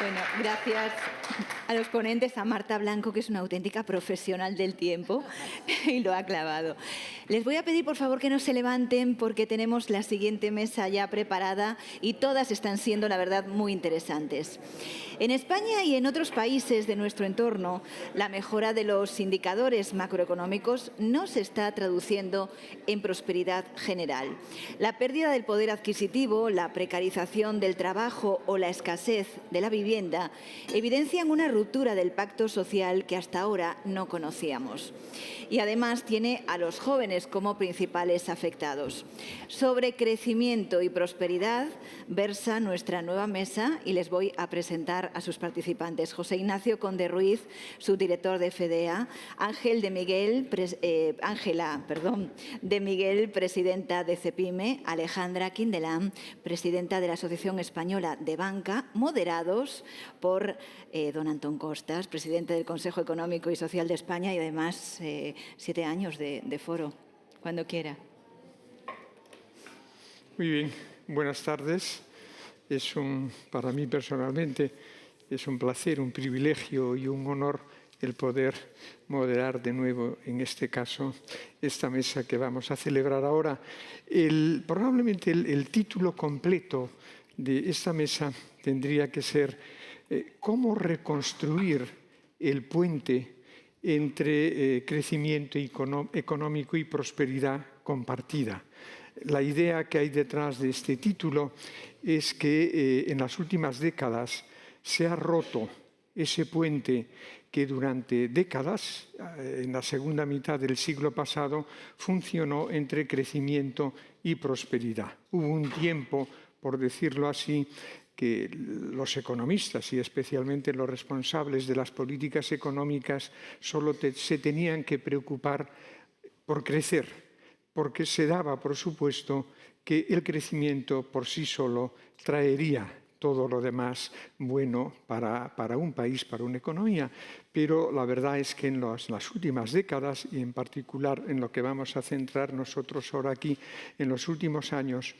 Bueno, gracias a los ponentes, a Marta Blanco, que es una auténtica profesional del tiempo y lo ha clavado. Les voy a pedir, por favor, que no se levanten porque tenemos la siguiente mesa ya preparada y todas están siendo, la verdad, muy interesantes. En España y en otros países de nuestro entorno, la mejora de los indicadores macroeconómicos no se está traduciendo en prosperidad general. La pérdida del poder adquisitivo, la precarización del trabajo o la escasez de la vivienda evidencian una ruptura del pacto social que hasta ahora no conocíamos. Y además tiene a los jóvenes como principales afectados. Sobre crecimiento y prosperidad versa nuestra nueva mesa y les voy a presentar a sus participantes. José Ignacio Conde Ruiz, subdirector de FEDEA, Ángela de Miguel, presidenta de CEPIME, Alejandra Quindelán, presidenta de la Asociación Española de Banca, moderados por don Antón Costas, presidente del Consejo Económico y Social de España y además 7 años de foro. Cuando quiera. Muy bien, buenas tardes. Para mí personalmente es un placer, un privilegio y un honor el poder moderar de nuevo, en este caso, esta mesa que vamos a celebrar ahora. Probablemente el título completo de esta mesa tendría que ser ¿cómo reconstruir el puente entre crecimiento económico y prosperidad compartida? La idea que hay detrás de este título es que en las últimas décadas se ha roto ese puente que durante décadas, en la segunda mitad del siglo pasado, funcionó entre crecimiento y prosperidad. Hubo un tiempo, por decirlo así, que los economistas y especialmente los responsables de las políticas económicas solo se tenían que preocupar por crecer, porque se daba por supuesto que el crecimiento por sí solo traería todo lo demás bueno para un país, para una economía. Pero la verdad es que en las últimas décadas, y en particular en lo que vamos a centrar nosotros ahora aquí, en los últimos años,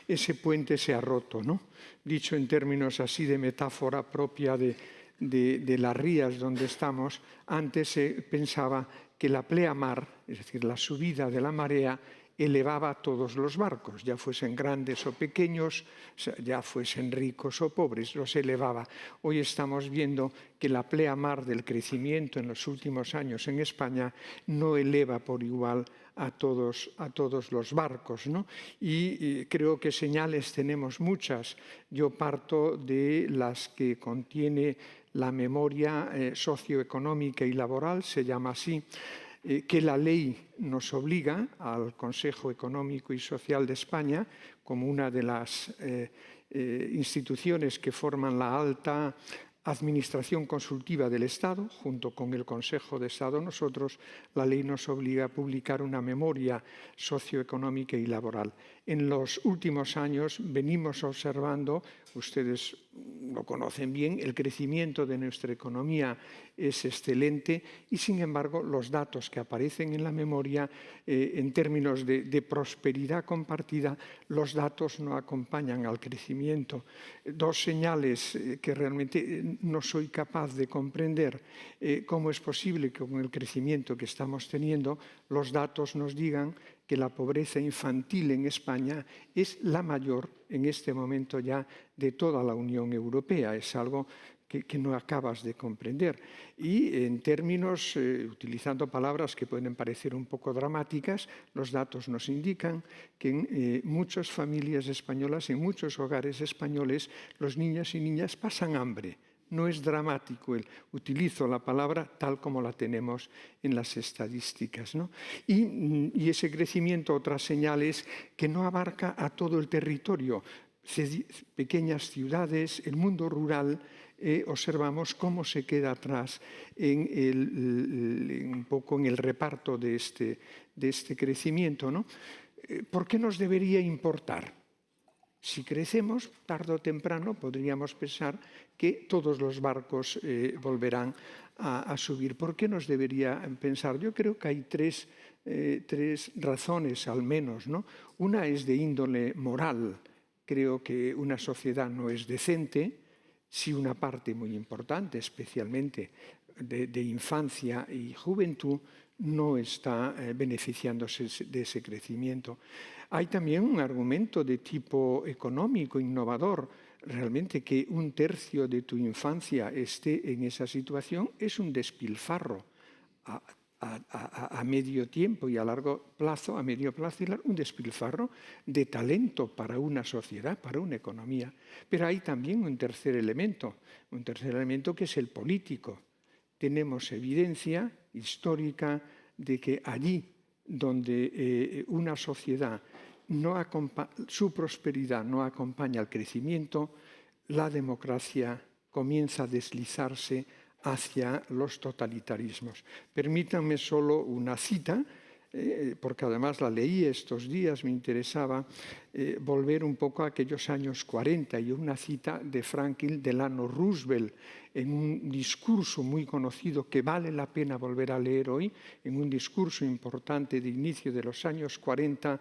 ese puente se ha roto, ¿no? Dicho en términos así de metáfora propia de las rías donde estamos, antes se pensaba que la pleamar, es decir, la subida de la marea, elevaba todos los barcos, ya fuesen grandes o pequeños, ya fuesen ricos o pobres, los elevaba. Hoy estamos viendo que la pleamar del crecimiento en los últimos años en España no eleva por igual a todos los barcos, ¿no? Y creo que señales tenemos muchas. Yo parto de las que contiene la memoria socioeconómica y laboral, se llama así, que la ley nos obliga al Consejo Económico y Social de España, como una de las instituciones que forman la alta Administración Consultiva del Estado, junto con el Consejo de Estado, la ley nos obliga a publicar una memoria socioeconómica y laboral. En los últimos años venimos observando, ustedes lo conocen bien, el crecimiento de nuestra economía es excelente y, sin embargo, los datos que aparecen en la memoria, en términos de prosperidad compartida, los datos no acompañan al crecimiento. Dos señales que realmente no soy capaz de comprender cómo es posible que con el crecimiento que estamos teniendo los datos nos digan que la pobreza infantil en España es la mayor en este momento ya de toda la Unión Europea. Es algo que no acabas de comprender. Y en términos, utilizando palabras que pueden parecer un poco dramáticas, los datos nos indican que en muchas familias españolas, en muchos hogares españoles, los niños y niñas pasan hambre. No es dramático, utilizo la palabra tal como la tenemos en las estadísticas, ¿no? Y ese crecimiento, otras señales que no abarca a todo el territorio. Pequeñas ciudades, el mundo rural, observamos cómo se queda atrás un poco en el reparto de este crecimiento, ¿no? ¿Por qué nos debería importar? Si crecemos, tarde o temprano podríamos pensar que todos los barcos volverán a subir. ¿Por qué nos debería pensar? Yo creo que hay tres razones al menos, ¿no? Una es de índole moral. Creo que una sociedad no es decente Si una parte muy importante, especialmente de infancia y juventud, no está beneficiándose de ese crecimiento. Hay también un argumento de tipo económico, innovador. Realmente que un tercio de tu infancia esté en esa situación es un despilfarro a medio tiempo y a largo plazo, a medio plazo, un despilfarro de talento para una sociedad, para una economía. Pero hay también un tercer elemento que es el político. Tenemos evidencia histórica de que allí donde una sociedad su prosperidad no acompaña al crecimiento, la democracia comienza a deslizarse hacia los totalitarismos. Permítanme solo una cita, porque además la leí estos días, me interesaba volver un poco a aquellos años 40 y una cita de Franklin Delano Roosevelt en un discurso muy conocido que vale la pena volver a leer hoy, en un discurso importante de inicio de los años 40,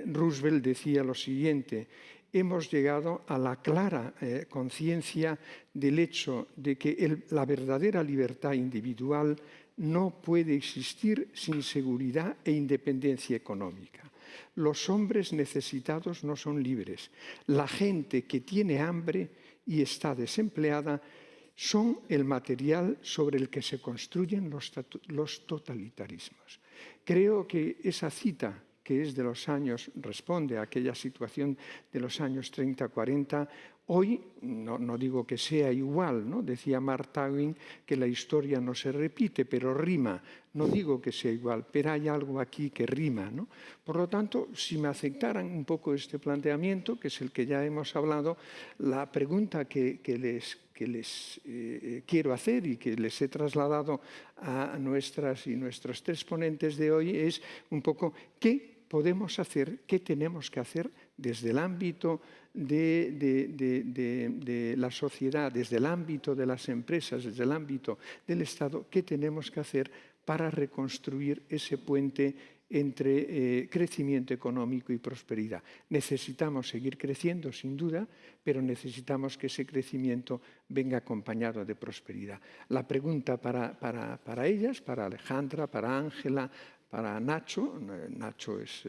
Roosevelt decía lo siguiente: hemos llegado a la clara conciencia del hecho de que la verdadera libertad individual no puede existir sin seguridad e independencia económica. Los hombres necesitados no son libres. La gente que tiene hambre y está desempleada son el material sobre el que se construyen los totalitarismos. Creo que esa cita, que es de los años, responde a aquella situación de los años 30-40, hoy no digo que sea igual, ¿no? Decía Mark Twain que la historia no se repite, pero rima. No digo que sea igual, pero hay algo aquí que rima, ¿no? Por lo tanto, si me aceptaran un poco este planteamiento, que es el que ya hemos hablado, la pregunta que les quiero hacer y que les he trasladado a nuestras y nuestros tres ponentes de hoy es un poco ¿qué podemos hacer, qué tenemos que hacer desde el ámbito de la sociedad, desde el ámbito de las empresas, desde el ámbito del Estado, qué tenemos que hacer para reconstruir ese puente entre crecimiento económico y prosperidad? Necesitamos seguir creciendo, sin duda, pero necesitamos que ese crecimiento venga acompañado de prosperidad. La pregunta para ellas, para Alejandra, para Ángela, para Nacho, Nacho es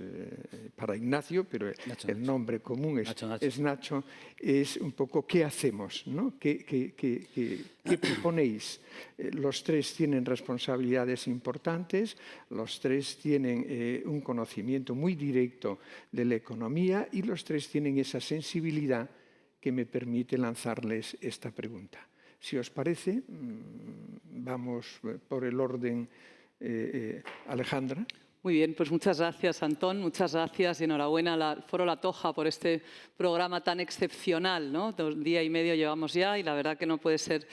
para Ignacio, pero el nombre común es Nacho, es un poco ¿qué hacemos? ¿No? ¿Qué proponéis? Los tres tienen responsabilidades importantes, los tres tienen un conocimiento muy directo de la economía y los tres tienen esa sensibilidad que me permite lanzarles esta pregunta. Si os parece, vamos por el orden. Alejandra. Muy bien, pues muchas gracias, Antón, muchas gracias y enhorabuena al Foro La Toja por este programa tan excepcional, ¿no? 2 días y medio llevamos ya y la verdad que no puede ser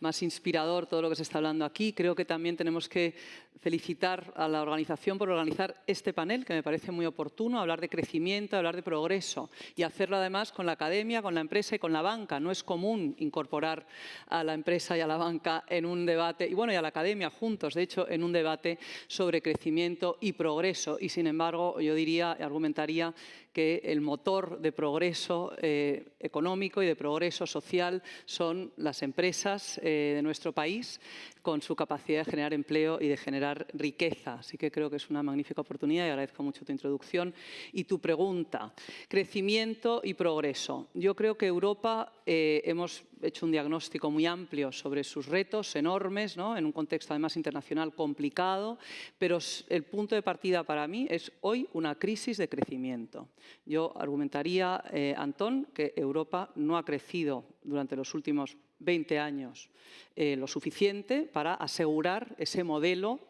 más inspirador todo lo que se está hablando aquí. Creo que también tenemos que felicitar a la organización por organizar este panel, que me parece muy oportuno, hablar de crecimiento, hablar de progreso y hacerlo además con la academia, con la empresa y con la banca. No es común incorporar a la empresa y a la banca en un debate, y bueno, y a la academia juntos, de hecho, en un debate sobre crecimiento y progreso. Y sin embargo, yo diría, argumentaría que el motor de progreso económico y de progreso social son las empresas de nuestro país, con su capacidad de generar empleo y de generar riqueza. Así que creo que es una magnífica oportunidad y agradezco mucho tu introducción. Y tu pregunta, crecimiento y progreso. Yo creo que Europa hemos hecho un diagnóstico muy amplio sobre sus retos enormes, ¿no? En un contexto además internacional complicado, pero el punto de partida para mí es hoy una crisis de crecimiento. Yo argumentaría, Antón, que Europa no ha crecido durante los últimos 20 años lo suficiente para asegurar ese modelo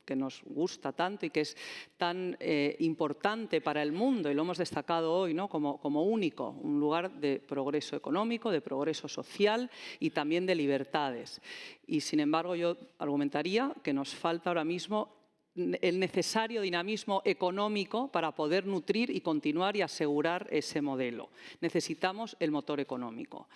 que nos gusta tanto y que es tan importante para el mundo, y lo hemos destacado hoy, ¿no? como único, un lugar de progreso económico, de progreso social y también de libertades. Y sin embargo, yo argumentaría que nos falta ahora mismo el necesario dinamismo económico para poder nutrir y continuar y asegurar ese modelo. Necesitamos el motor económico.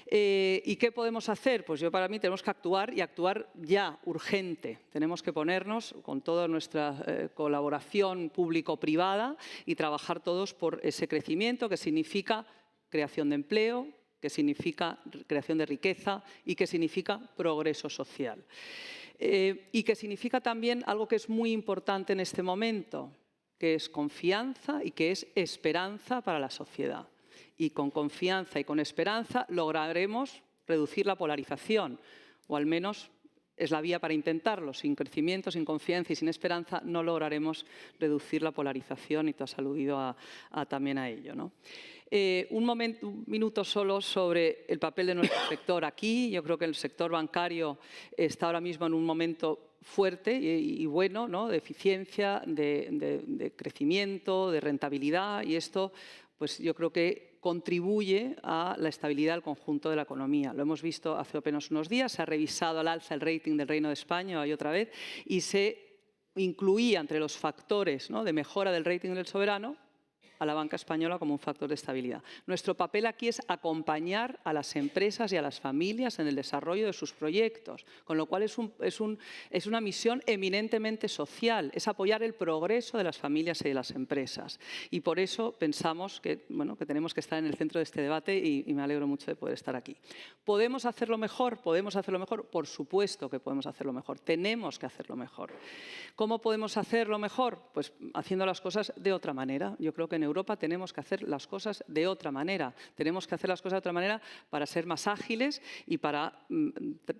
¿Y qué podemos hacer? Pues para mí tenemos que actuar y actuar ya, urgente. Tenemos que ponernos con toda nuestra colaboración público-privada y trabajar todos por ese crecimiento que significa creación de empleo, que significa creación de riqueza y que significa progreso social. Y que significa también algo que es muy importante en este momento, que es confianza y que es esperanza para la sociedad. Y con confianza y con esperanza lograremos reducir la polarización, o al menos es la vía para intentarlo. Sin crecimiento, sin confianza y sin esperanza no lograremos reducir la polarización, y tú has aludido también a ello, ¿no? Un minuto solo sobre el papel de nuestro sector aquí. Yo creo que el sector bancario está ahora mismo en un momento fuerte y bueno, ¿no?, de eficiencia, de crecimiento, de rentabilidad, y esto pues yo creo que contribuye a la estabilidad del conjunto de la economía. Lo hemos visto hace apenas unos días, se ha revisado al alza el rating del Reino de España hoy otra vez y se incluía entre los factores, ¿no?, de mejora del rating del soberano a la banca española como un factor de estabilidad. Nuestro papel aquí es acompañar a las empresas y a las familias en el desarrollo de sus proyectos, con lo cual es una misión eminentemente social, es apoyar el progreso de las familias y de las empresas. Y por eso pensamos que, bueno, que tenemos que estar en el centro de este debate y me alegro mucho de poder estar aquí. ¿Podemos hacerlo mejor? ¿Podemos hacerlo mejor? Por supuesto que podemos hacerlo mejor. Tenemos que hacerlo mejor. ¿Cómo podemos hacerlo mejor? Pues haciendo las cosas de otra manera. Yo creo que en Europa tenemos que hacer las cosas de otra manera. Tenemos que hacer las cosas de otra manera para ser más ágiles y para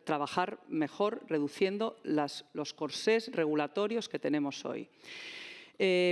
trabajar mejor reduciendo los corsés regulatorios que tenemos hoy.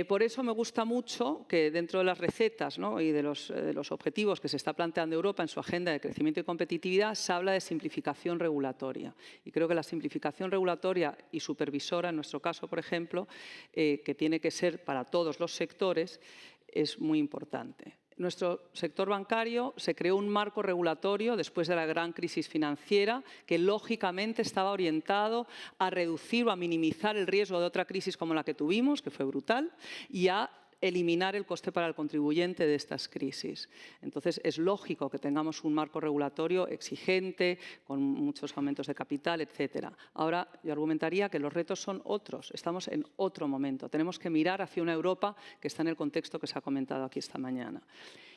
Por eso me gusta mucho que dentro de las recetas, ¿no?, y de los objetivos que se está planteando Europa en su agenda de crecimiento y competitividad, se habla de simplificación regulatoria. Y creo que la simplificación regulatoria y supervisora, en nuestro caso, por ejemplo, que tiene que ser para todos los sectores, es muy importante. Nuestro sector bancario se creó un marco regulatorio después de la gran crisis financiera que lógicamente estaba orientado a reducir o a minimizar el riesgo de otra crisis como la que tuvimos, que fue brutal, y a eliminar el coste para el contribuyente de estas crisis. Entonces, es lógico que tengamos un marco regulatorio exigente, con muchos aumentos de capital, etcétera. Ahora, yo argumentaría que los retos son otros. Estamos en otro momento. Tenemos que mirar hacia una Europa que está en el contexto que se ha comentado aquí esta mañana.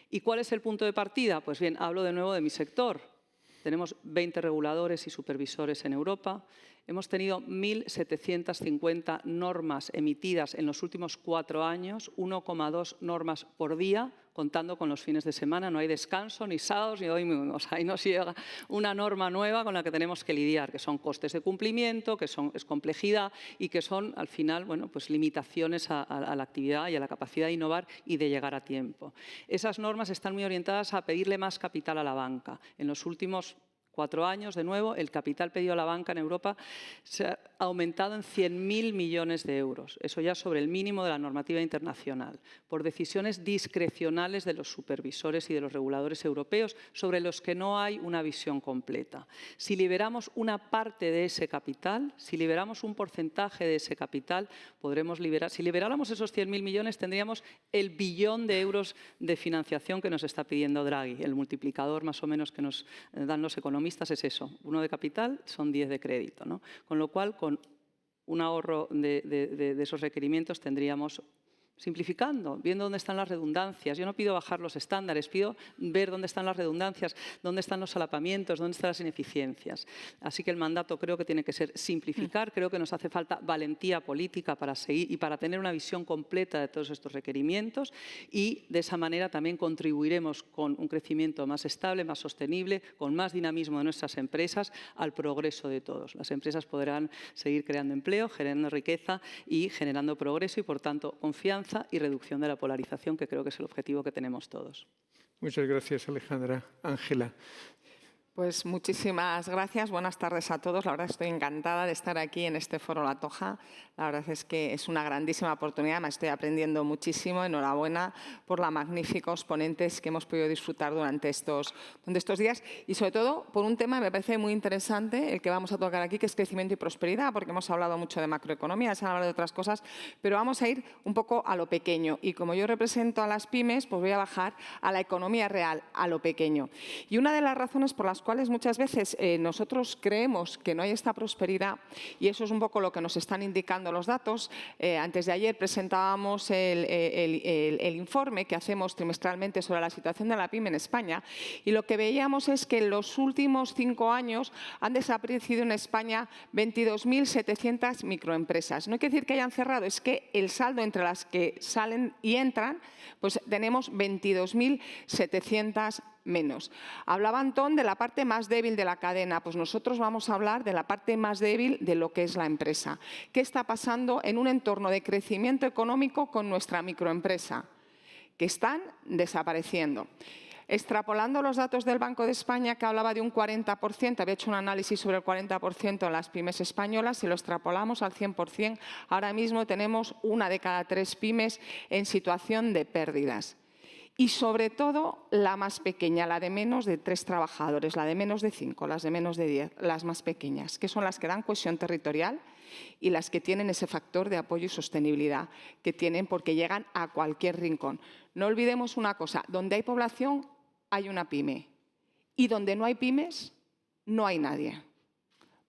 ¿Y cuál es el punto de partida? Pues bien, hablo de nuevo de mi sector. Tenemos 20 reguladores y supervisores en Europa. Hemos tenido 1.750 normas emitidas en los últimos 4 años, 1,2 normas por día, contando con los fines de semana. No hay descanso, ni sábados, ni domingos. O sea, ahí nos llega una norma nueva con la que tenemos que lidiar, que son costes de cumplimiento, que es complejidad y que son, al final, bueno, pues limitaciones a la actividad y a la capacidad de innovar y de llegar a tiempo. Esas normas están muy orientadas a pedirle más capital a la banca. En los últimos 4 años, de nuevo, el capital pedido a la banca en Europa se ha aumentado en 100.000 millones de euros. Eso ya sobre el mínimo de la normativa internacional, por decisiones discrecionales de los supervisores y de los reguladores europeos, sobre los que no hay una visión completa. Si liberamos una parte de ese capital, si liberamos un porcentaje de ese capital, podremos liberar. Si liberáramos esos 100.000 millones, tendríamos el billón de euros de financiación que nos está pidiendo Draghi. El multiplicador, más o menos, que nos dan los economistas es eso. 1 de capital son 10 de crédito, ¿no? Con lo cual, con un ahorro de esos requerimientos tendríamos, simplificando, viendo dónde están las redundancias. Yo no pido bajar los estándares, pido ver dónde están las redundancias, dónde están los solapamientos, dónde están las ineficiencias. Así que el mandato creo que tiene que ser simplificar. Creo que nos hace falta valentía política para seguir y para tener una visión completa de todos estos requerimientos, y de esa manera también contribuiremos con un crecimiento más estable, más sostenible, con más dinamismo de nuestras empresas al progreso de todos. Las empresas podrán seguir creando empleo, generando riqueza y generando progreso y, por tanto, confianza y reducción de la polarización, que creo que es el objetivo que tenemos todos. Muchas gracias, Alejandra. Ángela. Pues muchísimas gracias. Buenas tardes a todos. La verdad estoy encantada de estar aquí en este Foro La Toja. La verdad es que es una grandísima oportunidad. Me estoy aprendiendo muchísimo. Enhorabuena por los magníficos ponentes que hemos podido disfrutar durante estos días. Y sobre todo por un tema que me parece muy interesante, el que vamos a tocar aquí, que es crecimiento y prosperidad, porque hemos hablado mucho de macroeconomía, se han hablado de otras cosas, pero vamos a ir un poco a lo pequeño. Y como yo represento a las pymes, pues voy a bajar a la economía real, a lo pequeño. Y una de las razones por las cuales muchas veces nosotros creemos que no hay esta prosperidad, y eso es un poco lo que nos están indicando los datos. Antes de ayer presentábamos el informe que hacemos trimestralmente sobre la situación de la PYME en España, y lo que veíamos es que en los últimos 5 años han desaparecido en España 22.700 microempresas. No quiere decir que hayan cerrado, es que el saldo entre las que salen y entran, pues tenemos 22.700 menos. Hablaba Antón de la parte más débil de la cadena, pues nosotros vamos a hablar de la parte más débil de lo que es la empresa. ¿Qué está pasando en un entorno de crecimiento económico con nuestra microempresa? Que están desapareciendo. Extrapolando los datos del Banco de España, que hablaba de un 40%, había hecho un análisis sobre el 40% en las pymes españolas, si lo extrapolamos al 100%, ahora mismo tenemos 1 de cada 3 pymes en situación de pérdidas. Y sobre todo la más pequeña, la de menos de 3 trabajadores, la de menos de 5, las de menos de 10, las más pequeñas, que son las que dan cohesión territorial y las que tienen ese factor de apoyo y sostenibilidad que tienen porque llegan a cualquier rincón. No olvidemos una cosa, donde hay población hay una pyme y donde no hay pymes no hay nadie,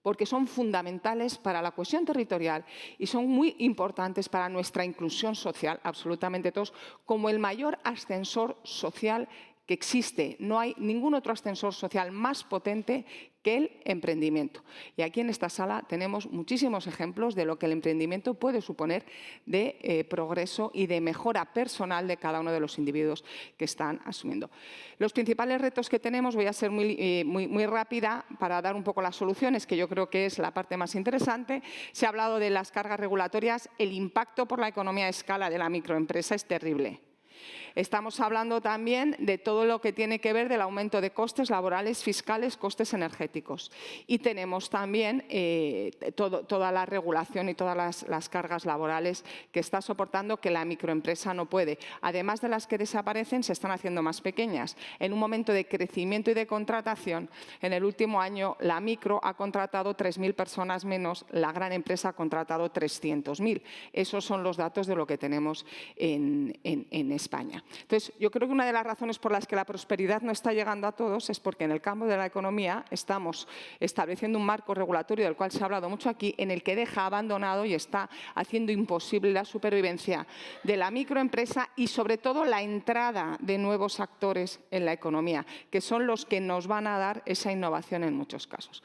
porque son fundamentales para la cohesión territorial y son muy importantes para nuestra inclusión social, absolutamente todos, como el mayor ascensor social que existe. No hay ningún otro ascensor social más potente que el emprendimiento. Y aquí en esta sala tenemos muchísimos ejemplos de lo que el emprendimiento puede suponer de progreso y de mejora personal de cada uno de los individuos que están asumiendo. Los principales retos que tenemos, voy a ser muy rápida para dar un poco las soluciones, que yo creo que es la parte más interesante. Se ha hablado de las cargas regulatorias. El impacto por la economía de escala de la microempresa es terrible. Estamos hablando también de todo lo que tiene que ver del aumento de costes laborales, fiscales, costes energéticos. Y tenemos también toda la regulación y todas las cargas laborales que está soportando que la microempresa no puede. Además de las que desaparecen, se están haciendo más pequeñas. En un momento de crecimiento y de contratación, en el último año la micro ha contratado 3.000 personas menos, la gran empresa ha contratado 300.000. Esos son los datos de lo que tenemos en España. Entonces, yo creo que una de las razones por las que la prosperidad no está llegando a todos es porque en el campo de la economía estamos estableciendo un marco regulatorio del cual se ha hablado mucho aquí, en el que deja abandonado y está haciendo imposible la supervivencia de la microempresa y, sobre todo, la entrada de nuevos actores en la economía, que son los que nos van a dar esa innovación en muchos casos.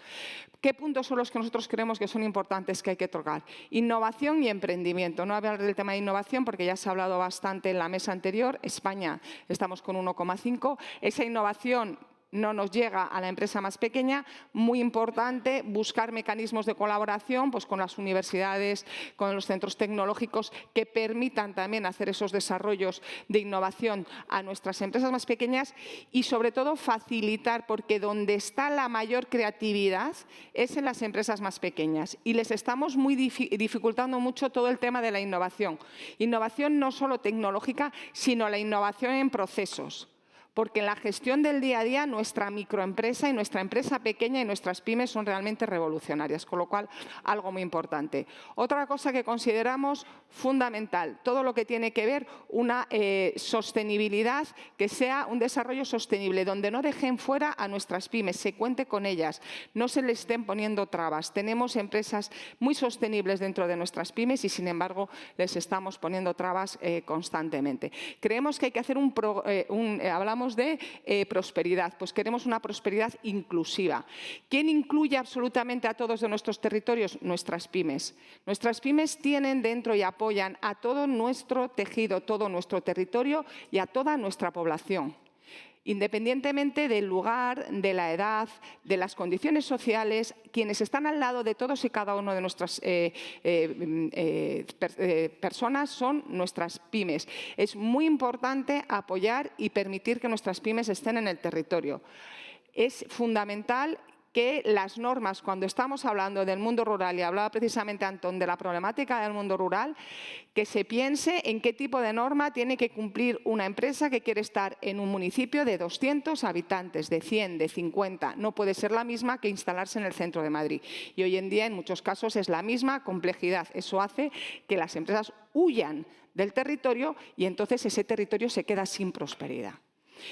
¿Qué puntos son los que nosotros creemos que son importantes que hay que tocar? Innovación y emprendimiento. No voy a hablar del tema de innovación porque ya se ha hablado bastante en la mesa anterior. España estamos con 1,5. Esa innovación no nos llega a la empresa más pequeña. Muy importante buscar mecanismos de colaboración pues, con las universidades, con los centros tecnológicos que permitan también hacer esos desarrollos de innovación a nuestras empresas más pequeñas y, sobre todo, facilitar, porque donde está la mayor creatividad es en las empresas más pequeñas y les estamos dificultando mucho todo el tema de la innovación. Innovación no solo tecnológica, sino la innovación en procesos. Porque en la gestión del día a día nuestra microempresa y nuestra empresa pequeña y nuestras pymes son realmente revolucionarias, con lo cual algo muy importante. Otra cosa que consideramos fundamental, todo lo que tiene que ver una sostenibilidad, que sea un desarrollo sostenible, donde no dejen fuera a nuestras pymes, se cuente con ellas, no se les estén poniendo trabas. Tenemos empresas muy sostenibles dentro de nuestras pymes y, sin embargo, les estamos poniendo trabas constantemente. Creemos que hay que hacer hablamos de prosperidad, pues queremos una prosperidad inclusiva. ¿Quién incluye absolutamente a todos de nuestros territorios? Nuestras pymes. Nuestras pymes tienen dentro y apoyan a todo nuestro tejido, todo nuestro territorio y a toda nuestra población. Independientemente del lugar, de la edad, de las condiciones sociales, quienes están al lado de todos y cada uno de nuestras personas son nuestras pymes. Es muy importante apoyar y permitir que nuestras pymes estén en el territorio. Es fundamental que las normas, cuando estamos hablando del mundo rural, y hablaba precisamente Antón de la problemática del mundo rural, que se piense en qué tipo de norma tiene que cumplir una empresa que quiere estar en un municipio de 200 habitantes, de 100, de 50. No puede ser la misma que instalarse en el centro de Madrid. Y hoy en día, en muchos casos, es la misma complejidad. Eso hace que las empresas huyan del territorio y entonces ese territorio se queda sin prosperidad.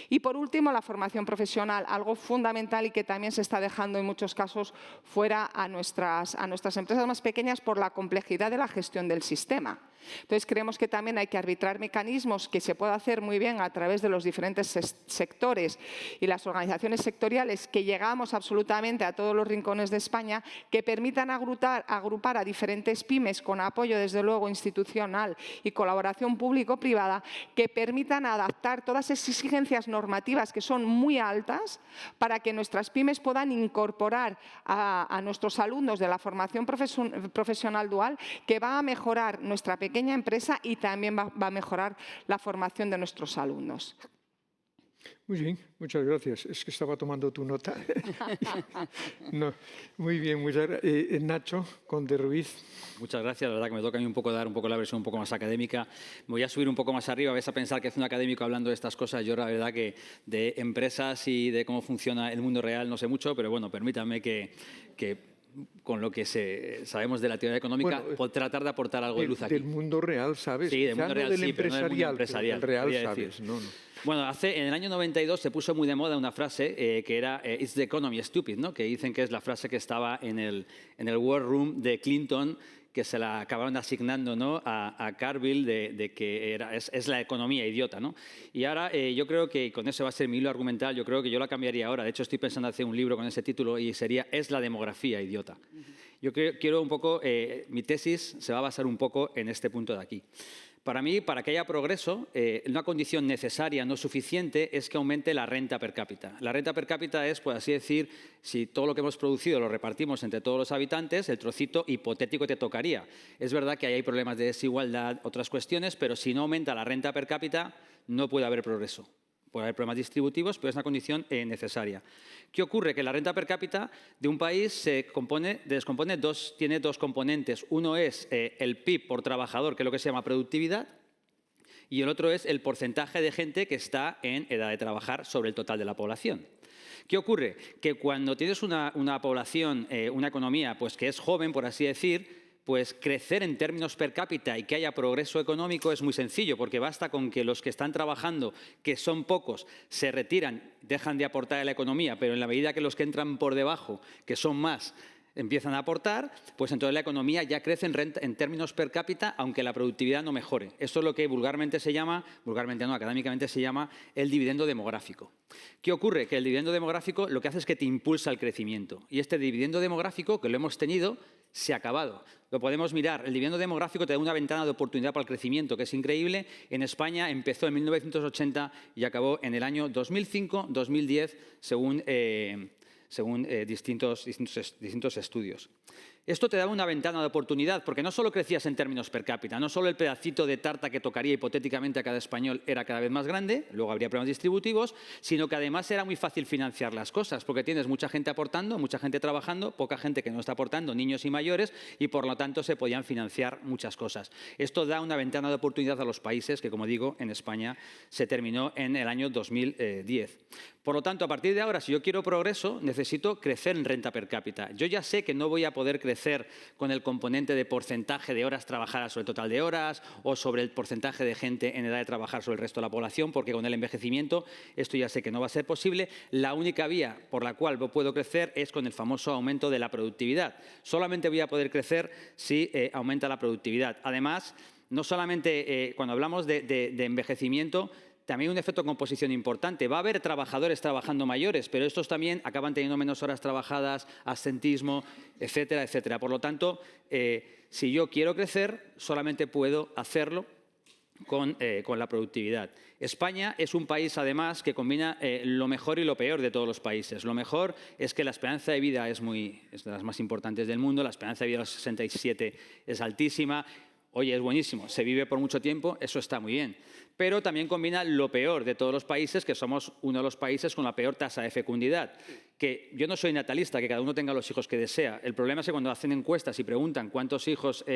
Y por último, la formación profesional, algo fundamental y que también se está dejando en muchos casos fuera a nuestras empresas más pequeñas por la complejidad de la gestión del sistema. Entonces, creemos que también hay que arbitrar mecanismos que se puede hacer muy bien a través de los diferentes sectores y las organizaciones sectoriales que llegamos absolutamente a todos los rincones de España, que permitan agrupar a diferentes pymes con apoyo, desde luego, institucional y colaboración público-privada, que permitan adaptar todas esas exigencias normativas que son muy altas para que nuestras pymes puedan incorporar a nuestros alumnos de la formación profesional dual, que va a mejorar nuestra pequeña empresa y también va a mejorar la formación de nuestros alumnos. Muy bien, muchas gracias. Es que estaba tomando tu nota. No, muy bien, muchas gracias. Nacho Conde Ruiz. Muchas gracias. La verdad que me toca a mí un poco dar un poco la versión un poco más académica. Me voy a subir un poco más arriba. Vais a pensar que es un académico hablando de estas cosas. Yo la verdad que de empresas y de cómo funciona el mundo real no sé mucho, pero bueno, permítanme que con lo que sabemos de la teoría económica, Bueno, por tratar de aportar algo de luz aquí. Del mundo real, ¿sabes? Sí, del mundo real, del sí, pero no del mundo empresarial. Del real, quería ¿sabes? decir. No. Bueno, en el año 92 se puso muy de moda una frase que era "It's the economy stupid", ¿no? Que dicen que es la frase que estaba en el War Room de Clinton, que se la acabaron asignando, ¿no?, a Carville, de que es la economía idiota, ¿no? Y ahora yo creo que con eso va a ser mi hilo argumental. Yo creo que yo la cambiaría ahora. De hecho, estoy pensando hacer un libro con ese título y sería "Es la demografía idiota". Yo quiero un poco, mi tesis se va a basar un poco en este punto de aquí. Para mí, para que haya progreso, una condición necesaria, no suficiente, es que aumente la renta per cápita. La renta per cápita es, por así decir, si todo lo que hemos producido lo repartimos entre todos los habitantes, el trocito hipotético te tocaría. Es verdad que ahí hay problemas de desigualdad, otras cuestiones, pero si no aumenta la renta per cápita, no puede haber progreso. Puede haber problemas distributivos, pero es una condición necesaria. ¿Qué ocurre? Que la renta per cápita de un país tiene dos componentes. Uno es el PIB por trabajador, que es lo que se llama productividad, y el otro es el porcentaje de gente que está en edad de trabajar sobre el total de la población. ¿Qué ocurre? Que cuando tienes una población, una economía pues, que es joven, por así decir, pues crecer en términos per cápita y que haya progreso económico es muy sencillo, porque basta con que los que están trabajando, que son pocos, se retiran, dejan de aportar a la economía, pero en la medida que los que entran por debajo, que son más, empiezan a aportar, pues entonces la economía ya crece en términos per cápita, aunque la productividad no mejore. Esto es lo que vulgarmente no, académicamente se llama el dividendo demográfico. ¿Qué ocurre? Que el dividendo demográfico lo que hace es que te impulsa el crecimiento. Y este dividendo demográfico, que lo hemos tenido, se ha acabado. Lo podemos mirar. El dividendo demográfico te da una ventana de oportunidad para el crecimiento que es increíble. En España empezó en 1980 y acabó en el año 2005-2010, según distintos estudios. Esto te daba una ventana de oportunidad, porque no solo crecías en términos per cápita, no solo el pedacito de tarta que tocaría hipotéticamente a cada español era cada vez más grande, luego habría problemas distributivos, sino que además era muy fácil financiar las cosas, porque tienes mucha gente aportando, mucha gente trabajando, poca gente que no está aportando, niños y mayores, y por lo tanto se podían financiar muchas cosas. Esto da una ventana de oportunidad a los países que, como digo, en España se terminó en el año 2010. Por lo tanto, a partir de ahora, si yo quiero progreso, necesito crecer en renta per cápita. Yo ya sé que no voy a poder crecer con el componente de porcentaje de horas trabajadas sobre el total de horas o sobre el porcentaje de gente en edad de trabajar sobre el resto de la población, porque con el envejecimiento esto ya sé que no va a ser posible. La única vía por la cual puedo crecer es con el famoso aumento de la productividad. Solamente voy a poder crecer si aumenta la productividad. Además, no solamente cuando hablamos de envejecimiento, también un efecto de composición importante. Va a haber trabajadores trabajando mayores, pero estos también acaban teniendo menos horas trabajadas, absentismo, etcétera, etcétera. Por lo tanto, si yo quiero crecer, solamente puedo hacerlo con la productividad. España es un país, además, que combina lo mejor y lo peor de todos los países. Lo mejor es que la esperanza de vida es de las más importantes del mundo. La esperanza de vida a los 67 es altísima. Oye, es buenísimo, se vive por mucho tiempo, eso está muy bien. Pero también combina lo peor de todos los países, que somos uno de los países con la peor tasa de fecundidad. Que yo no soy natalista, que cada uno tenga los hijos que desea. El problema es que cuando hacen encuestas y preguntan cuántos hijos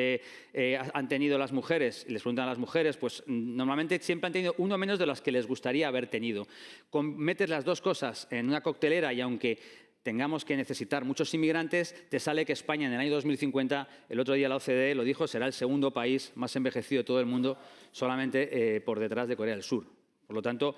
han tenido las mujeres, y les preguntan a las mujeres, pues normalmente siempre han tenido uno menos de los que les gustaría haber tenido. Metes las dos cosas en una coctelera y aunque tengamos que necesitar muchos inmigrantes, te sale que España en el año 2050, el otro día la OCDE lo dijo, será el segundo país más envejecido de todo el mundo, solamente por detrás de Corea del Sur. Por lo tanto,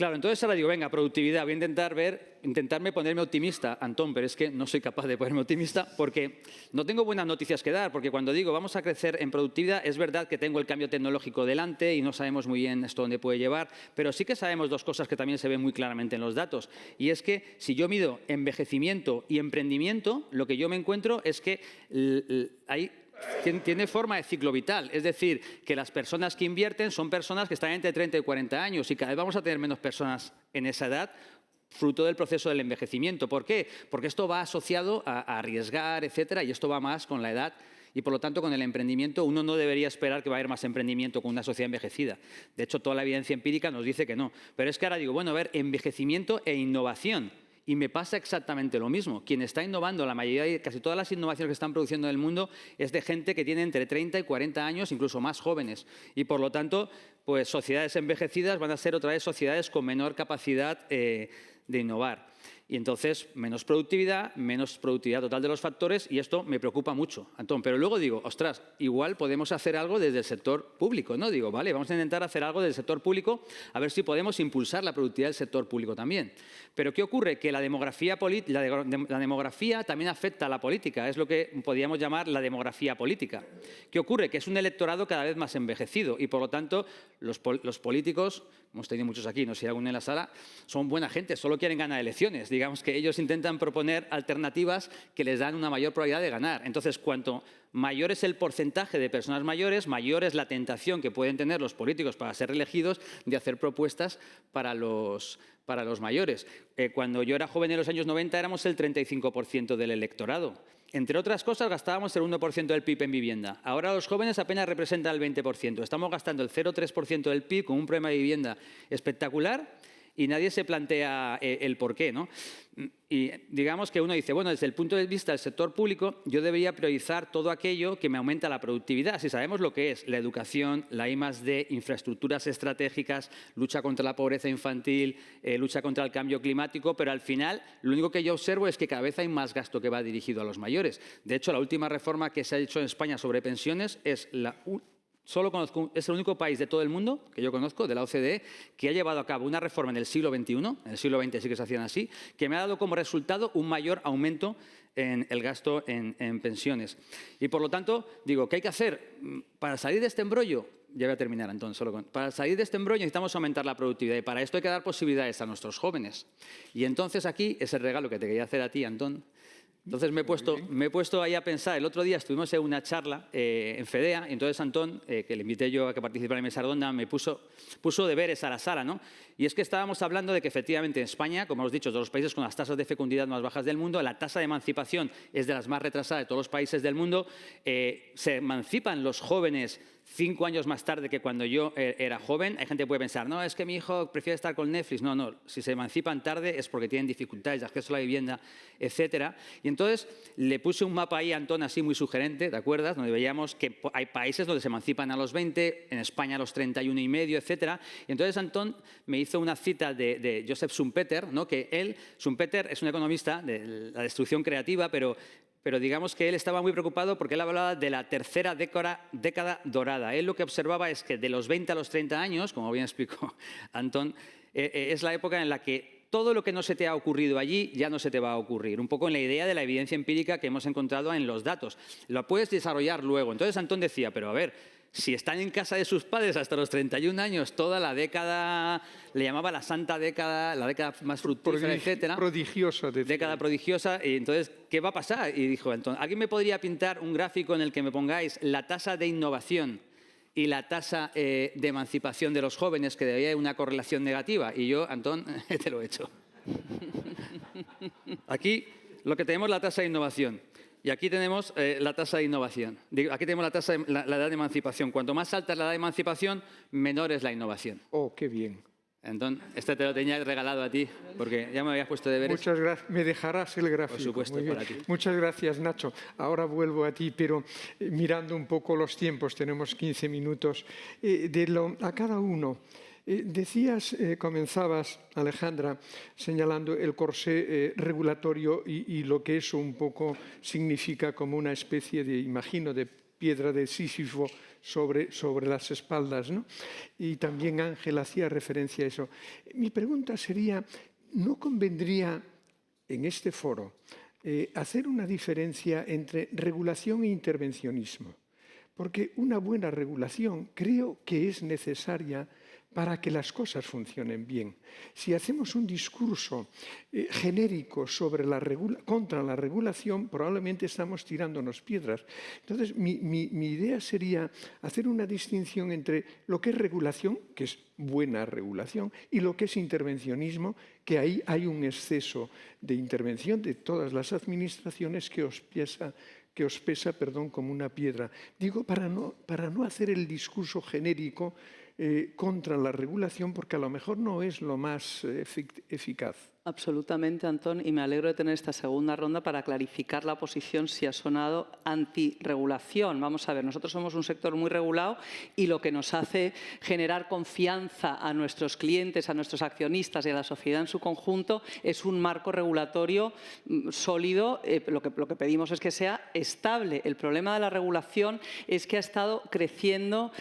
Claro, entonces ahora digo, venga, productividad, voy a intentarme ponerme optimista, Antón, pero es que no soy capaz de ponerme optimista porque no tengo buenas noticias que dar, porque cuando digo vamos a crecer en productividad, es verdad que tengo el cambio tecnológico delante y no sabemos muy bien esto dónde puede llevar, pero sí que sabemos dos cosas que también se ven muy claramente en los datos, y es que si yo mido envejecimiento y emprendimiento, lo que yo me encuentro es que tiene forma de ciclo vital, es decir, que las personas que invierten son personas que están entre 30 y 40 años y cada vez vamos a tener menos personas en esa edad fruto del proceso del envejecimiento. ¿Por qué? Porque esto va asociado a arriesgar, etcétera, y esto va más con la edad y, por lo tanto, con el emprendimiento. Uno no debería esperar que va a haber más emprendimiento con una sociedad envejecida. De hecho, toda la evidencia empírica nos dice que no. Pero es que ahora digo, bueno, a ver, envejecimiento e innovación. Y me pasa exactamente lo mismo. Quien está innovando, la mayoría y casi todas las innovaciones que están produciendo en el mundo es de gente que tiene entre 30 y 40 años, incluso más jóvenes. Y por lo tanto, pues sociedades envejecidas van a ser otra vez sociedades con menor capacidad de innovar. Y entonces, menos productividad total de los factores, y esto me preocupa mucho, Antón. Pero luego digo, ostras, igual podemos hacer algo desde el sector público, ¿no? Digo, vale, vamos a intentar hacer algo del sector público, a ver si podemos impulsar la productividad del sector público también. Pero ¿qué ocurre? Que la demografía también afecta a la política, es lo que podríamos llamar la demografía política. ¿Qué ocurre? Que es un electorado cada vez más envejecido y, por lo tanto, los políticos, hemos tenido muchos aquí, no sé si hay alguno en la sala, son buena gente, solo quieren ganar elecciones. Digamos que ellos intentan proponer alternativas que les dan una mayor probabilidad de ganar. Entonces, cuanto mayor es el porcentaje de personas mayores, mayor es la tentación que pueden tener los políticos para ser reelegidos de hacer propuestas para los mayores. Cuando yo era joven en los años 90 éramos el 35% del electorado. Entre otras cosas, gastábamos el 1% del PIB en vivienda. Ahora los jóvenes apenas representan el 20%. Estamos gastando el 0,3% del PIB con un problema de vivienda espectacular y nadie se plantea el por qué, ¿no? Y digamos que uno dice, bueno, desde el punto de vista del sector público, yo debería priorizar todo aquello que me aumenta la productividad. Si sabemos lo que es la educación, la I+D, infraestructuras estratégicas, lucha contra la pobreza infantil, lucha contra el cambio climático, pero al final lo único que yo observo es que cada vez hay más gasto que va dirigido a los mayores. De hecho, la última reforma que se ha hecho en España sobre pensiones es es el único país de todo el mundo que yo conozco, de la OCDE, que ha llevado a cabo una reforma en el siglo XXI, en el siglo XX sí que se hacían así, que me ha dado como resultado un mayor aumento en el gasto en pensiones. Y por lo tanto, digo, ¿qué hay que hacer para salir de este embrollo? Ya voy a terminar, Antón. Para salir de este embrollo necesitamos aumentar la productividad y para esto hay que dar posibilidades a nuestros jóvenes. Y entonces aquí es el regalo que te quería hacer a ti, Antón. Entonces me he puesto ahí a pensar. El otro día estuvimos en una charla en FEDEA y entonces Antón, que le invité yo a que participara en mesa redonda, me puso deberes a la sala, ¿no? Y es que estábamos hablando de que efectivamente en España, como hemos dicho, de los países con las tasas de fecundidad más bajas del mundo, la tasa de emancipación es de las más retrasadas de todos los países del mundo. Se emancipan los jóvenes 5 años más tarde que cuando yo era joven. Hay gente que puede pensar, no, es que mi hijo prefiere estar con Netflix. No, no, si se emancipan tarde es porque tienen dificultades de acceso a la vivienda, etcétera. Y entonces le puse un mapa ahí a Antón así muy sugerente, ¿te acuerdas? Donde veíamos que hay países donde se emancipan a los 20, en España a los 31 y medio, etcétera. Y entonces Antón me hizo una cita de Joseph Schumpeter, ¿no? Que Schumpeter es un economista de la destrucción creativa, pero digamos que él estaba muy preocupado porque él hablaba de la tercera década dorada. Él lo que observaba es que de los 20 a los 30 años, como bien explicó Antón, es la época en la que todo lo que no se te ha ocurrido allí ya no se te va a ocurrir. Un poco en la idea de la evidencia empírica que hemos encontrado en los datos. Lo puedes desarrollar luego. Entonces Antón decía, pero a ver, si están en casa de sus padres hasta los 31 años, toda la década, le llamaba la santa década, la década más fructífera, etcétera. Prodigiosa. Década prodigiosa. Y entonces, ¿qué va a pasar? Y dijo Antón, ¿alguien me podría pintar un gráfico en el que me pongáis la tasa de innovación y la tasa de emancipación de los jóvenes, que debería haber una correlación negativa? Y yo, Antón, te lo he hecho. Aquí lo que tenemos es la tasa de innovación. Y aquí tenemos la tasa de innovación. Aquí tenemos la edad de emancipación. Cuanto más alta es la edad de emancipación, menor es la innovación. Oh, qué bien. Entonces, este te lo tenía regalado a ti, porque ya me habías puesto deberes. Muchas gracias. Me dejarás el gráfico. Por supuesto, muy bien. para ti. Muchas gracias, Nacho. Ahora vuelvo a ti, pero mirando un poco los tiempos, tenemos 15 minutos. A cada uno, comenzabas, Alejandra, señalando el corsé regulatorio y lo que eso un poco significa como una especie de, imagino, de piedra de Sísifo sobre las espaldas, ¿no? Y también Ángel hacía referencia a eso. Mi pregunta sería, ¿no convendría en este foro hacer una diferencia entre regulación e intervencionismo? Porque una buena regulación creo que es necesaria para que las cosas funcionen bien. Si hacemos un discurso genérico contra la regulación, probablemente estamos tirándonos piedras. Entonces, mi idea sería hacer una distinción entre lo que es regulación, que es buena regulación, y lo que es intervencionismo, que ahí hay un exceso de intervención de todas las administraciones que os pesa como una piedra. Digo, para no hacer el discurso genérico contra la regulación, porque a lo mejor no es lo más eficaz. Absolutamente, Antón, y me alegro de tener esta segunda ronda para clarificar la posición si ha sonado antirregulación. Vamos a ver, nosotros somos un sector muy regulado y lo que nos hace generar confianza a nuestros clientes, a nuestros accionistas y a la sociedad en su conjunto es un marco regulatorio sólido. Lo que pedimos es que sea estable. El problema de la regulación es que ha estado creciendo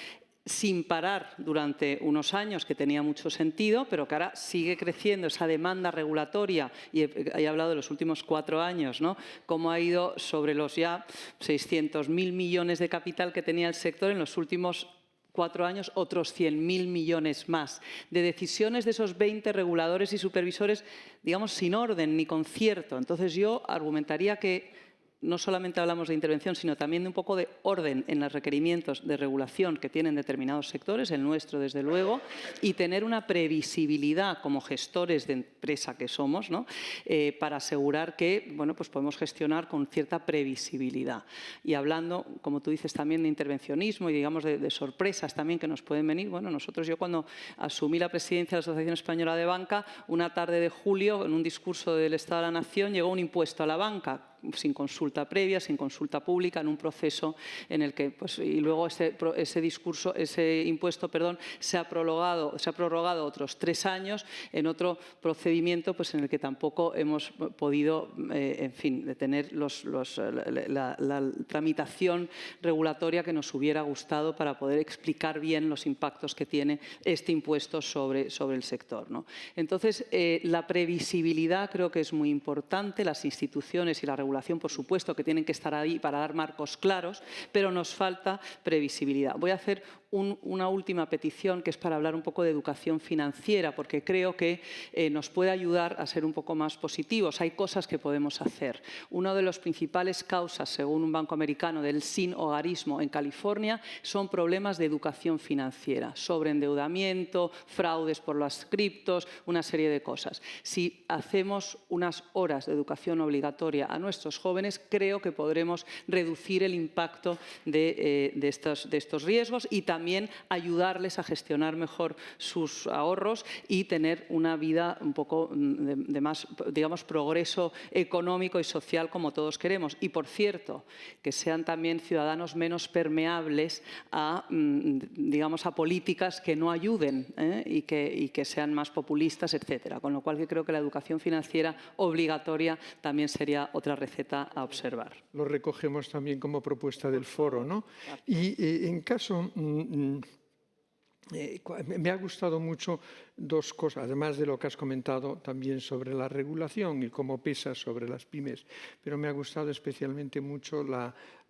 sin parar durante unos años, que tenía mucho sentido, pero que ahora sigue creciendo esa demanda regulatoria, y he hablado de los últimos 4 años, ¿no? Cómo ha ido sobre los ya 600.000 millones de capital que tenía el sector en los últimos 4 años, otros 100.000 millones más, de decisiones de esos 20 reguladores y supervisores, digamos, sin orden ni concierto. Entonces yo argumentaría que no solamente hablamos de intervención, sino también de un poco de orden en los requerimientos de regulación que tienen determinados sectores, el nuestro desde luego, y tener una previsibilidad como gestores de empresa que somos, ¿no? Para asegurar que pues podemos gestionar con cierta previsibilidad. Y hablando, como tú dices, también de intervencionismo y digamos de sorpresas también que nos pueden venir. Bueno, yo cuando asumí la presidencia de la Asociación Española de Banca, una tarde de julio, en un discurso del Estado de la Nación, llegó un impuesto a la banca, sin consulta previa, sin consulta pública, en un proceso en el que, y luego ese impuesto, se ha prorrogado otros 3 años en otro procedimiento, en el que tampoco hemos podido, tener la tramitación regulatoria que nos hubiera gustado para poder explicar bien los impactos que tiene este impuesto sobre el sector, ¿no? Entonces, la previsibilidad creo que es muy importante. Las instituciones y la regulación, por supuesto, que tienen que estar ahí para dar marcos claros, pero nos falta previsibilidad. Voy a hacer una última petición, que es para hablar un poco de educación financiera, porque creo que nos puede ayudar a ser un poco más positivos. Hay cosas que podemos hacer. Una de las principales causas, según un banco americano, del sinhogarismo en California son problemas de educación financiera, sobreendeudamiento, fraudes por las criptos, una serie de cosas. Si hacemos unas horas de educación obligatoria a nuestros jóvenes, creo que podremos reducir el impacto de estos riesgos y también ayudarles a gestionar mejor sus ahorros y tener una vida un poco de más, digamos, progreso económico y social como todos queremos. Y, por cierto, que sean también ciudadanos menos permeables a, digamos, a políticas que no ayuden y que sean más populistas, etcétera. Con lo cual, yo creo que la educación financiera obligatoria también sería otra receta a observar. Lo recogemos también como propuesta del foro, ¿no? Y en caso... me ha gustado mucho 2 cosas, además de lo que has comentado también sobre la regulación y cómo pesa sobre las pymes, pero me ha gustado especialmente mucho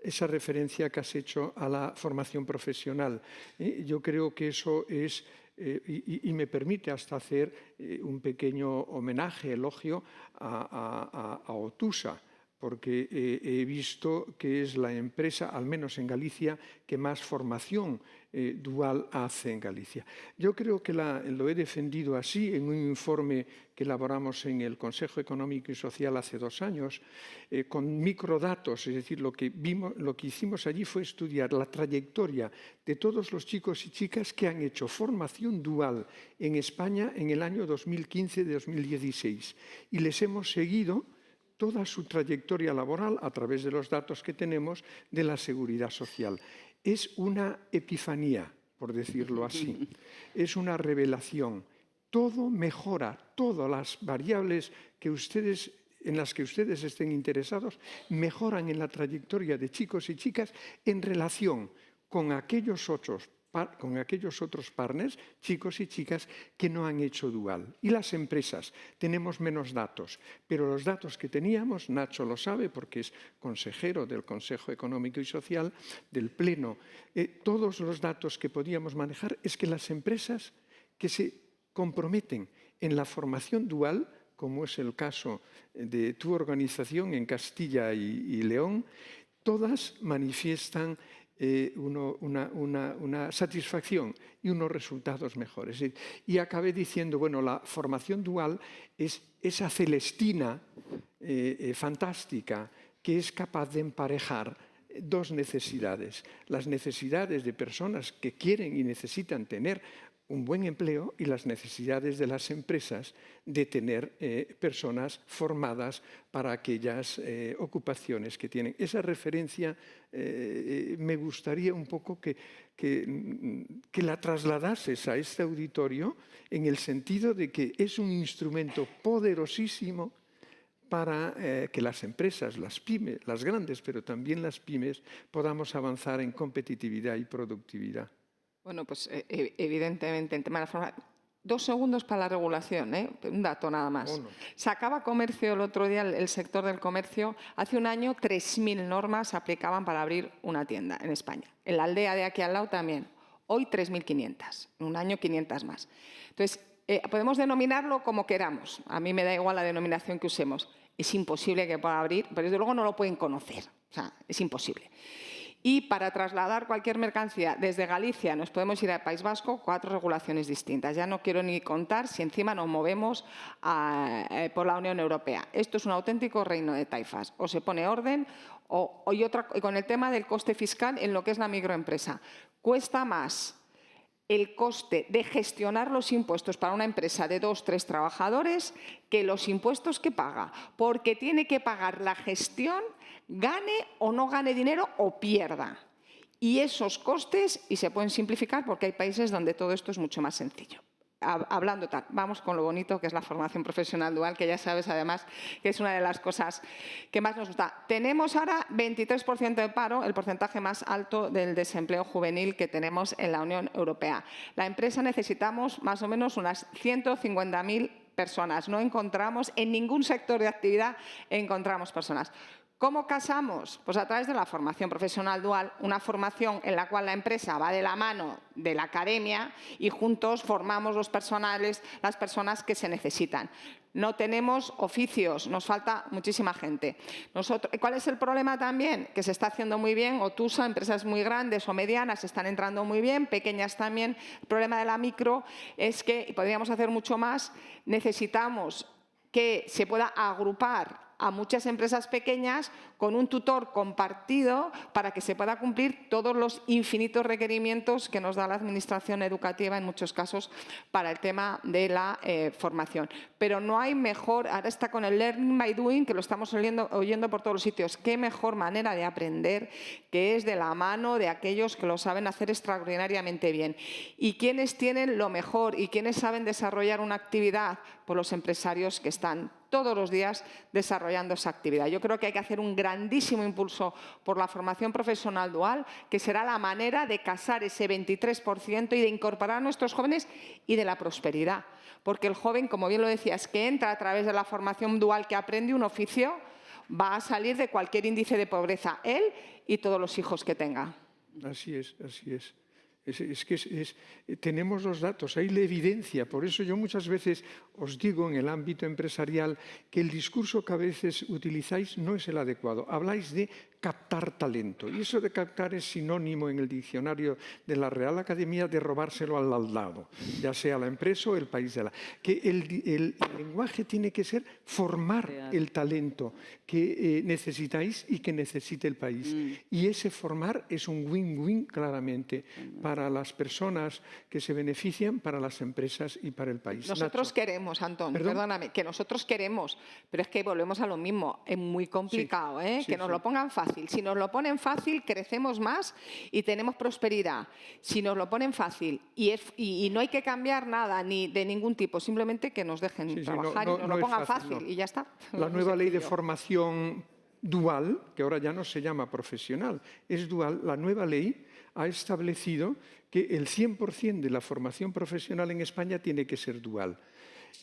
esa referencia que has hecho a la formación profesional. Yo creo que eso es, y me permite hasta hacer un pequeño homenaje, elogio a Otusa, porque he visto que es la empresa, al menos en Galicia, que más formación dual hace en Galicia. Yo creo que lo he defendido así en un informe que elaboramos en el Consejo Económico y Social hace 2 años, con microdatos, es decir, lo que hicimos allí fue estudiar la trayectoria de todos los chicos y chicas que han hecho formación dual en España en el año 2015-2016 y les hemos seguido toda su trayectoria laboral a través de los datos que tenemos de la Seguridad Social. Es una epifanía, por decirlo así. Es una revelación. Todo mejora, todas las variables que ustedes en las que ustedes estén interesados mejoran en la trayectoria de chicos y chicas en relación con aquellos otros partners, chicos y chicas, que no han hecho dual. Y las empresas, tenemos menos datos, pero los datos que teníamos, Nacho lo sabe porque es consejero del Consejo Económico y Social, del Pleno, todos los datos que podíamos manejar es que las empresas que se comprometen en la formación dual, como es el caso de tu organización en Castilla y León, todas manifiestan una satisfacción y unos resultados mejores. Y acabé diciendo, bueno, la formación dual es esa Celestina fantástica que es capaz de emparejar dos necesidades. Las necesidades de personas que quieren y necesitan tener un buen empleo y las necesidades de las empresas de tener personas formadas para aquellas ocupaciones que tienen. Esa referencia me gustaría un poco que la trasladases a este auditorio en el sentido de que es un instrumento poderosísimo para que las empresas, las pymes, las grandes, pero también las pymes, podamos avanzar en competitividad y productividad. Bueno, pues evidentemente, en tema de la formación. 2 segundos para la regulación, un dato nada más. Bueno. Sacaba Comercio el otro día, el sector del comercio, hace un año 3.000 normas se aplicaban para abrir una tienda en España. En la aldea de aquí al lado también. Hoy 3.500, en un año 500 más. Entonces, podemos denominarlo como queramos. A mí me da igual la denominación que usemos. Es imposible que pueda abrir, pero desde luego no lo pueden conocer. O sea, es imposible. Y para trasladar cualquier mercancía desde Galicia nos podemos ir al País Vasco, 4 regulaciones distintas. Ya no quiero ni contar si encima nos movemos por la Unión Europea. Esto es un auténtico reino de taifas. O se pone orden y con el tema del coste fiscal en lo que es la microempresa. Cuesta más el coste de gestionar los impuestos para una empresa de 2 o 3 trabajadores que los impuestos que paga, porque tiene que pagar la gestión, gane o no gane dinero o pierda. Y esos costes, y se pueden simplificar porque hay países donde todo esto es mucho más sencillo. Hablando tal, vamos con lo bonito que es la formación profesional dual, que ya sabes además que es una de las cosas que más nos gusta. Tenemos ahora 23% de paro, el porcentaje más alto del desempleo juvenil que tenemos en la Unión Europea. La empresa necesitamos más o menos unas 150.000 personas. No encontramos, en ningún sector de actividad encontramos personas. ¿Cómo casamos? Pues a través de la formación profesional dual, una formación en la cual la empresa va de la mano de la academia y juntos formamos las personas que se necesitan. No tenemos oficios, nos falta muchísima gente. ¿Cuál es el problema también? Que se está haciendo muy bien, Otusa, empresas muy grandes o medianas están entrando muy bien, pequeñas también. El problema de la micro es que, y podríamos hacer mucho más, necesitamos que se pueda agrupar a muchas empresas pequeñas con un tutor compartido para que se pueda cumplir todos los infinitos requerimientos que nos da la administración educativa en muchos casos para el tema de la formación. Pero no hay mejor, ahora está con el Learning by Doing, que lo estamos oyendo por todos los sitios, qué mejor manera de aprender que es de la mano de aquellos que lo saben hacer extraordinariamente bien. ¿Y quiénes tienen lo mejor y quiénes saben desarrollar una actividad? Pues los empresarios que están todos los días desarrollando esa actividad. Yo creo que hay que hacer un grandísimo impulso por la formación profesional dual, que será la manera de casar ese 23% y de incorporar a nuestros jóvenes y de la prosperidad. Porque el joven, como bien lo decías, que entra a través de la formación dual, que aprende un oficio, va a salir de cualquier índice de pobreza, él y todos los hijos que tenga. Así es, así es. Tenemos los datos, hay la evidencia. Por eso yo muchas veces os digo en el ámbito empresarial que el discurso que a veces utilizáis no es el adecuado. Habláis de captar talento. Y eso de captar es sinónimo en el diccionario de la Real Academia de robárselo al lado, ya sea la empresa o el país de la... Que el lenguaje tiene que ser formar el talento que necesitáis y que necesite el país. Y ese formar es un win-win claramente para las personas que se benefician, para las empresas y para el país. Nosotros queremos, Antón, perdóname, que nosotros queremos, pero es que volvemos a lo mismo, es muy complicado, que nos lo pongan fácil. fácil. Si nos lo ponen fácil, crecemos más y tenemos prosperidad. Si nos lo ponen fácil y no hay que cambiar nada ni de ningún tipo, simplemente que nos dejen trabajar y nos lo pongan fácil y ya está. La nueva ley de formación dual, que ahora ya no se llama profesional, es dual, la nueva ley ha establecido que el 100% de la formación profesional en España tiene que ser dual.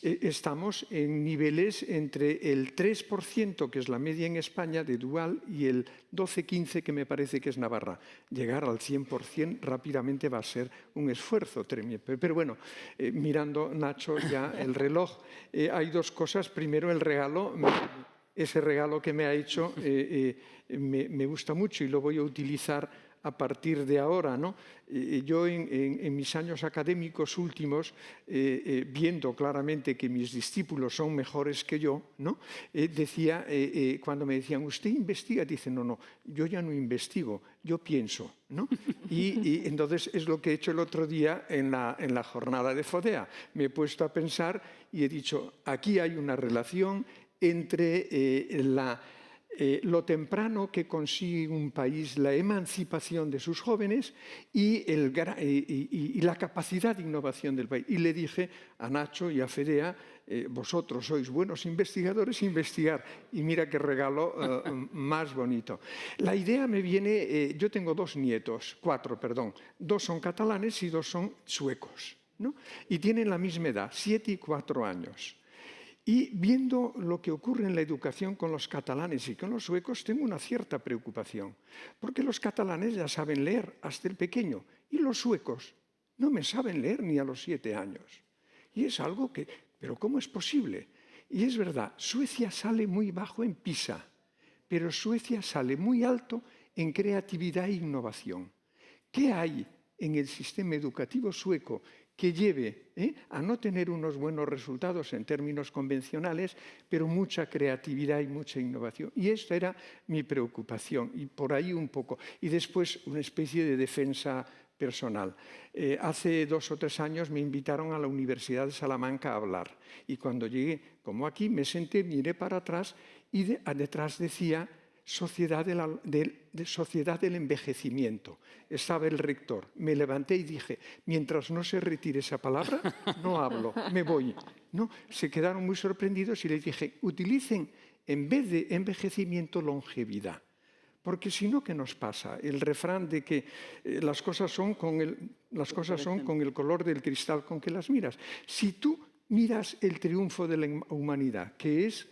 Estamos en niveles entre el 3%, que es la media en España, de dual, y el 12-15%, que me parece que es Navarra. Llegar al 100% rápidamente va a ser un esfuerzo tremendo. Pero bueno, mirando, Nacho, ya el reloj, hay dos cosas. Primero, el regalo. Ese regalo que me ha hecho me gusta mucho y lo voy a utilizar a partir de ahora, ¿no? Yo en mis años académicos últimos, viendo claramente que mis discípulos son mejores que yo, ¿no? Decía, cuando me decían, ¿usted investiga? Dice, no, yo ya no investigo, yo pienso, ¿no? Y entonces es lo que he hecho el otro día en la jornada de FODEA. Me he puesto a pensar y he dicho, aquí hay una relación entre lo temprano que consigue un país la emancipación de sus jóvenes y la capacidad de innovación del país. Y le dije a Nacho y a Fedea, vosotros sois buenos investigadores, investigar. Y mira qué regalo más bonito. La idea me viene, yo tengo cuatro, perdón. 2 son catalanes y 2 son suecos, ¿no? Y tienen la misma edad, 7 y 4 años. Y viendo lo que ocurre en la educación con los catalanes y con los suecos, tengo una cierta preocupación, porque los catalanes ya saben leer hasta el pequeño y los suecos no me saben leer ni a los 7 años. Y es algo que, pero ¿cómo es posible? Y es verdad, Suecia sale muy bajo en PISA, pero Suecia sale muy alto en creatividad e innovación. ¿Qué hay en el sistema educativo sueco que lleve a no tener unos buenos resultados en términos convencionales, pero mucha creatividad y mucha innovación? Y esta era mi preocupación, y por ahí un poco. Y después una especie de defensa personal. Hace 2 o 3 años me invitaron a la Universidad de Salamanca a hablar. Y cuando llegué, como aquí, me senté, miré para atrás y detrás decía Sociedad del Envejecimiento. Estaba el rector. Me levanté y dije, mientras no se retire esa palabra, no hablo, me voy. ¿No? Se quedaron muy sorprendidos y les dije, utilicen en vez de envejecimiento, longevidad. Porque si no, ¿qué nos pasa? El refrán de que las cosas son con el color del cristal con que las miras. Si tú miras el triunfo de la humanidad, que es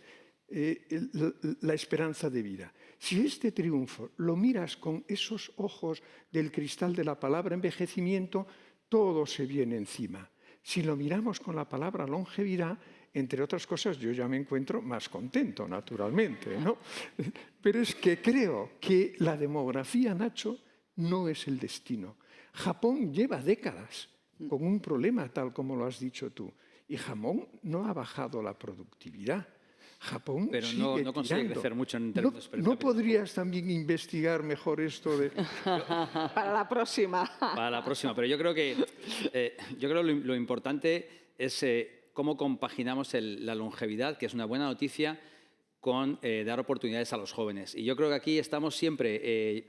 la esperanza de vida, si este triunfo lo miras con esos ojos del cristal de la palabra envejecimiento, todo se viene encima. Si lo miramos con la palabra longevidad, entre otras cosas, yo ya me encuentro más contento, naturalmente, ¿no? Pero es que creo que la demografía, Nacho, no es el destino. Japón lleva décadas con un problema, tal como lo has dicho tú, y Japón no ha bajado la productividad. Japón pero sigue no consigue tirando. crecer mucho en términos per cápita. ¿No podrías también investigar mejor esto de...? Para la próxima. Para la próxima, pero yo creo que lo importante es cómo compaginamos la longevidad, que es una buena noticia, con dar oportunidades a los jóvenes. Y yo creo que aquí estamos siempre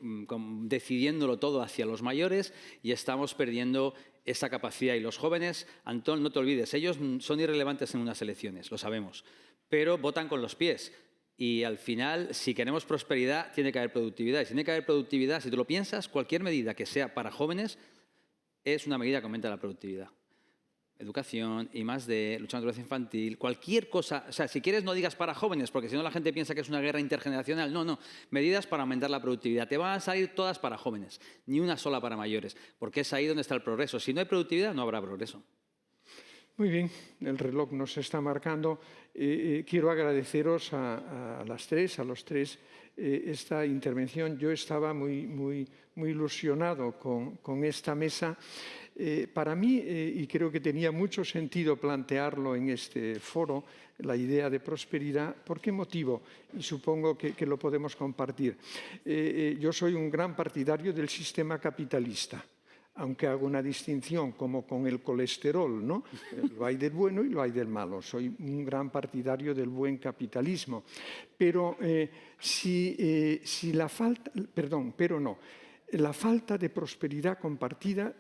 decidiéndolo todo hacia los mayores y estamos perdiendo esa capacidad. Y los jóvenes, Antón, no te olvides, ellos son irrelevantes en unas elecciones, lo sabemos, pero votan con los pies. Y al final, si queremos prosperidad, tiene que haber productividad. Y si tiene que haber productividad, si tú lo piensas, cualquier medida que sea para jóvenes es una medida que aumenta la productividad. Educación, I+D, lucha contra la violencia infantil, cualquier cosa. O sea, si quieres no digas para jóvenes, porque si no la gente piensa que es una guerra intergeneracional. No, medidas para aumentar la productividad. Te van a salir todas para jóvenes, ni una sola para mayores, porque es ahí donde está el progreso. Si no hay productividad, no habrá progreso. Muy bien, el reloj nos está marcando. Quiero agradeceros a los tres, esta intervención. Yo estaba muy ilusionado con esta mesa. Para mí, y creo que tenía mucho sentido plantearlo en este foro, la idea de prosperidad. ¿Por qué motivo? Y supongo que lo podemos compartir. Yo soy un gran partidario del sistema capitalista. aunque hago una distinción como con el colesterol, ¿no? Lo hay del bueno y lo hay del malo. Soy un gran partidario del buen capitalismo. Pero la falta de prosperidad compartida,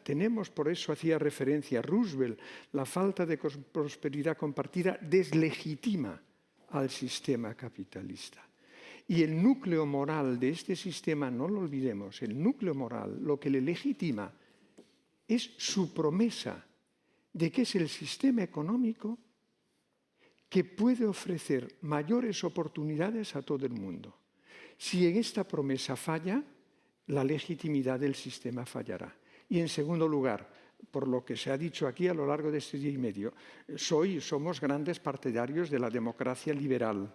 por eso hacía referencia a Roosevelt, la falta de prosperidad compartida deslegitima al sistema capitalista. Y el núcleo moral de este sistema, no lo olvidemos, el núcleo moral, lo que le legitima es su promesa de que es el sistema económico que puede ofrecer mayores oportunidades a todo el mundo. Si en esta promesa falla, la legitimidad del sistema fallará. Y en segundo lugar, por lo que se ha dicho aquí a lo largo de este día y medio, somos grandes partidarios de la democracia liberal,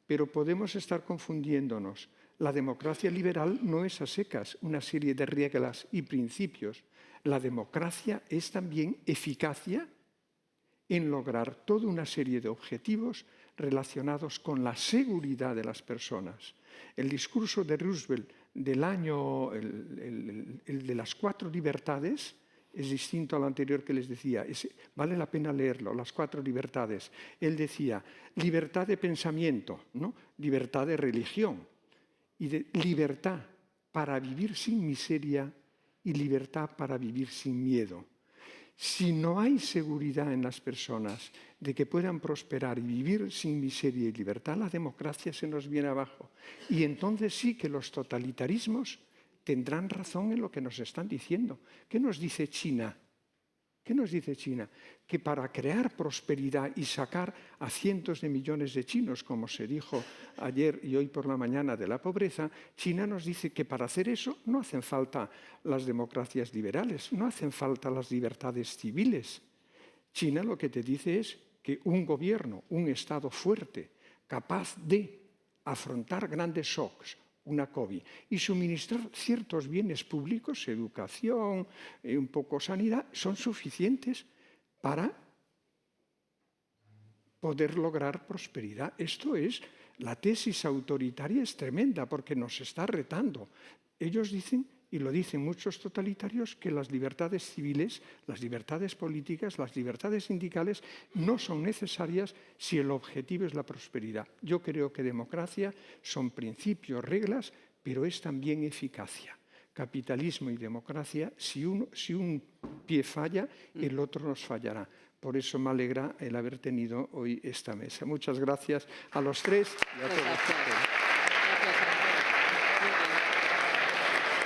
pero podemos estar confundiéndonos. La democracia liberal no es a secas una serie de reglas y principios. La democracia es también eficacia en lograr toda una serie de objetivos relacionados con la seguridad de las personas. El discurso de Roosevelt del año, el de las 4 libertades, es distinto al anterior que les decía. Vale la pena leerlo, las 4 libertades. Él decía, libertad de pensamiento, ¿no? Libertad de religión, y de libertad para vivir sin miseria y libertad para vivir sin miedo. Si no hay seguridad en las personas de que puedan prosperar y vivir sin miseria y libertad, la democracia se nos viene abajo. Y entonces sí que los totalitarismos tendrán razón en lo que nos están diciendo. ¿Qué nos dice China? ¿Qué nos dice China? Que para crear prosperidad y sacar a cientos de millones de chinos, como se dijo ayer y hoy por la mañana, de la pobreza, China nos dice que para hacer eso no hacen falta las democracias liberales, no hacen falta las libertades civiles. China lo que te dice es que un gobierno, un Estado fuerte, capaz de afrontar grandes shocks, una COVID, y suministrar ciertos bienes públicos, educación, un poco sanidad, son suficientes para poder lograr prosperidad. Esto es, la tesis autoritaria es tremenda porque nos está retando. Ellos dicen, y lo dicen muchos totalitarios, que las libertades civiles, las libertades políticas, las libertades sindicales no son necesarias si el objetivo es la prosperidad. Yo creo que democracia son principios, reglas, pero es también eficacia. Capitalismo y democracia, si un pie falla, el otro nos fallará. Por eso me alegra el haber tenido hoy esta mesa. Muchas gracias a los tres y a todos.